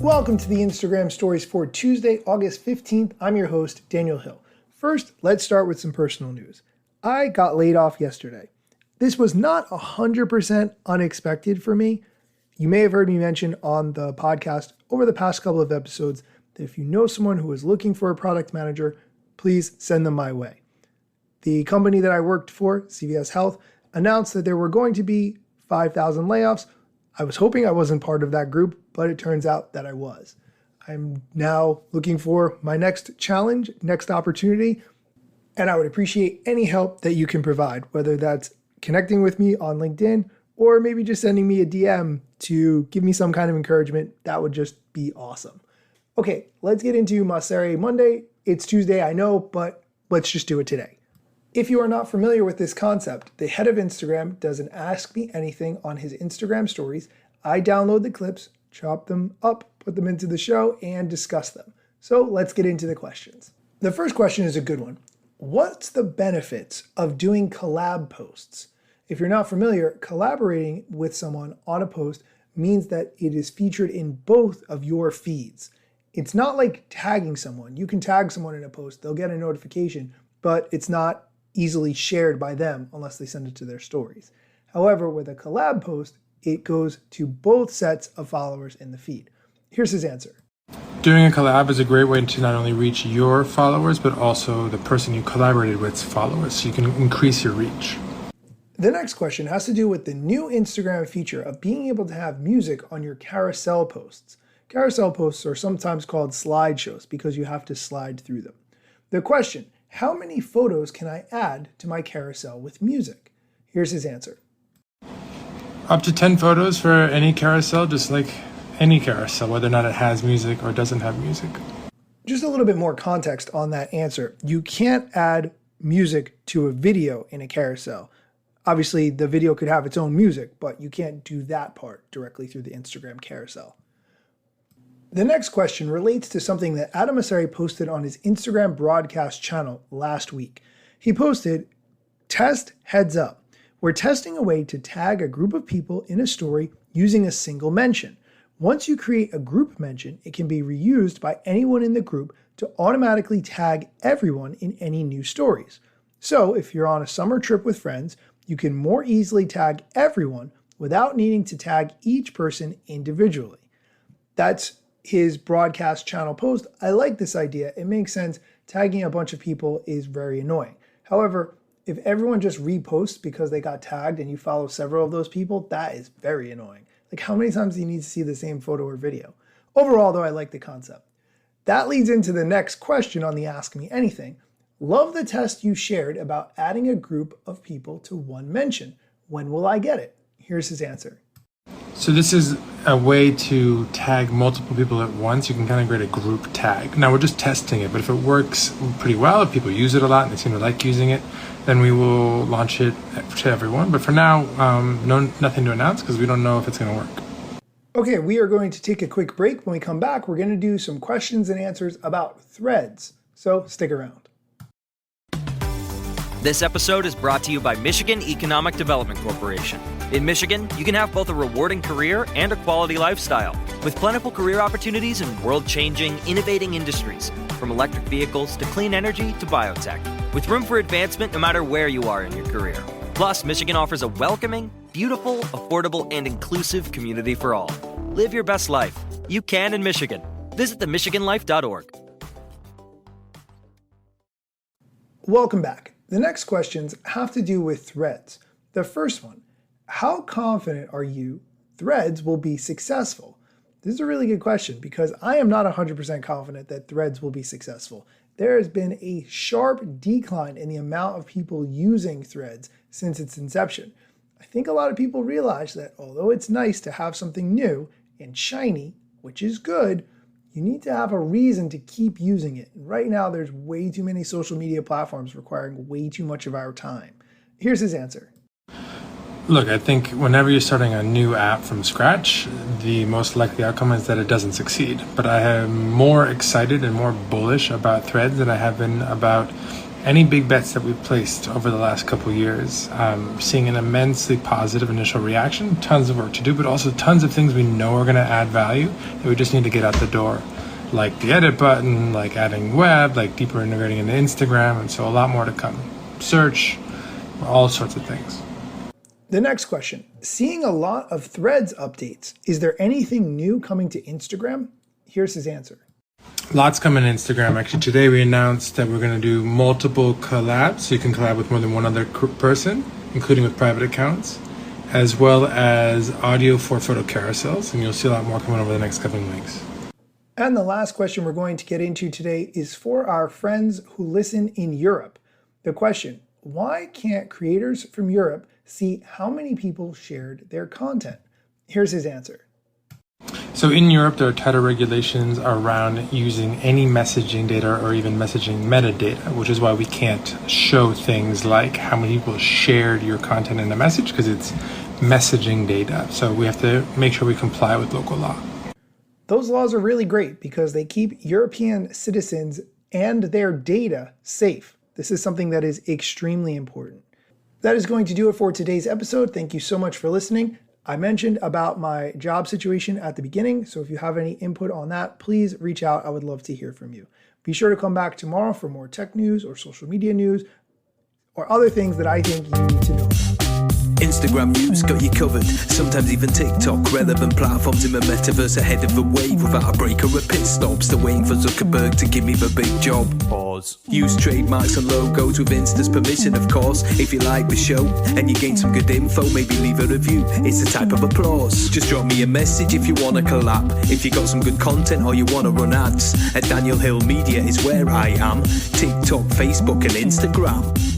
Welcome to the Instagram stories for Tuesday, August 15th. I'm your host, Daniel Hill. First, let's start with some personal news. I got laid off yesterday. This was not 100% unexpected for me. You may have heard me mention on the podcast over the past couple of episodes that if you know someone who is looking for a product manager, please send them my way. The company that I worked for, CVS Health, announced that there were going to be 5,000 layoffs. I was hoping I wasn't part of that group, but it turns out that I was. I'm now looking for my next challenge, next opportunity, and I would appreciate any help that you can provide, whether that's connecting with me on LinkedIn or maybe just sending me a DM to give me some kind of encouragement. That would just be awesome. Okay, let's get into Masere Monday. It's Tuesday, I know, but let's just do it today. If you are not familiar with this concept, the head of Instagram does an Ask Me Anything on his Instagram stories. I download the clips, chop them up, put them into the show, and discuss them. So let's get into the questions. The first question is a good one. What's the benefits of doing collab posts? If you're not familiar, collaborating with someone on a post means that it is featured in both of your feeds. It's not like tagging someone. You can tag someone in a post, they'll get a notification, but it's not easily shared by them unless they send it to their stories. However, with a collab post, it goes to both sets of followers in the feed. Here's his answer. Doing a collab is a great way to not only reach your followers, but also the person you collaborated with's followers, so you can increase your reach. The next question has to do with the new Instagram feature of being able to have music on your carousel posts. Carousel posts are sometimes called slideshows because you have to slide through them. The question, how many photos can I add to my carousel with music? Here's his answer. Up to 10 photos for any carousel, just like any carousel, whether or not it has music or doesn't have music. Just a little bit more context on that answer. You can't add music to a video in a carousel. Obviously, the video could have its own music, but you can't do that part directly through the Instagram carousel. The next question relates to something that Adam Mosseri posted on his Instagram broadcast channel last week. He posted, "Test heads up. We're testing a way to tag a group of people in a story using a single mention. Once you create a group mention, it can be reused by anyone in the group to automatically tag everyone in any new stories. So if you're on a summer trip with friends, you can more easily tag everyone without needing to tag each person individually." That's his broadcast channel post. I like this idea. It makes sense. Tagging a bunch of people is very annoying. However, if everyone just reposts because they got tagged and you follow several of those people, that is very annoying. Like, how many times do you need to see the same photo or video? Overall, though, I like the concept. That leads into the next question on the Ask Me Anything. Love the test you shared about adding a group of people to one mention. When will I get it? Here's his answer. So this is a way to tag multiple people at once. You can kind of create a group tag. Now we're just testing it, but if it works pretty well, if people use it a lot and they seem to like using it, then we will launch it to everyone. But for now, nothing to announce because we don't know if it's going to work. Okay, we are going to take a quick break. When we come back, we're going to do some questions and answers about Threads. So stick around. This episode is brought to you by Michigan Economic Development Corporation. In Michigan, you can have both a rewarding career and a quality lifestyle, with plentiful career opportunities in world-changing, innovating industries, from electric vehicles to clean energy to biotech, with room for advancement no matter where you are in your career. Plus, Michigan offers a welcoming, beautiful, affordable, and inclusive community for all. Live your best life. You can in Michigan. Visit themichiganlife.org. Welcome back. The next questions have to do with Threads. The first one, how confident are you Threads will be successful? This is a really good question because I am not 100% confident that Threads will be successful. There has been a sharp decline in the amount of people using Threads since its inception. I think a lot of people realize that although it's nice to have something new and shiny, which is good, you need to have a reason to keep using it. And right now, there's way too many social media platforms requiring way too much of our time. Here's his answer. Look, I think whenever you're starting a new app from scratch, the most likely outcome is that it doesn't succeed. But I am more excited and more bullish about Threads than I have been about any big bets that we've placed over the last couple of years, seeing an immensely positive initial reaction, tons of work to do, but also tons of things we know are going to add value that we just need to get out the door, like the edit button, like adding web, like deeper integrating into Instagram, and so a lot more to come. Search, all sorts of things. The next question, seeing a lot of Threads updates, is there anything new coming to Instagram? Here's his answer. Lots coming in Instagram. Actually, today we announced that we're going to do multiple collabs, so you can collab with more than one other person, including with private accounts, as well as audio for photo carousels, and you'll see a lot more coming over the next couple of weeks. And the last question we're going to get into today is for our friends who listen in Europe. The question, why can't creators from Europe see how many people shared their content? Here's his answer. So in Europe, there are tighter regulations around using any messaging data or even messaging metadata, which is why we can't show things like how many people shared your content in a message, because it's messaging data. So we have to make sure we comply with local law. Those laws are really great because they keep European citizens and their data safe. This is something that is extremely important. That is going to do it for today's episode. Thank you so much for listening. I mentioned about my job situation at the beginning, so if you have any input on that, please reach out. I would love to hear from you. Be sure to come back tomorrow for more tech news or social media news or other things that I think you need to know about. Instagram news got you covered, sometimes even TikTok. Relevant platforms in the metaverse ahead of the wave, without a break or a pit stop. Still waiting for Zuckerberg to give me the big job. Pause. Use trademarks and logos with Insta's permission, of course. If you like the show and you gain some good info, maybe leave a review. It's a type of applause. Just drop me a message if you want to collab. If you got some good content or you want to run ads, at Daniel Hill Media is where I am. TikTok, Facebook and Instagram.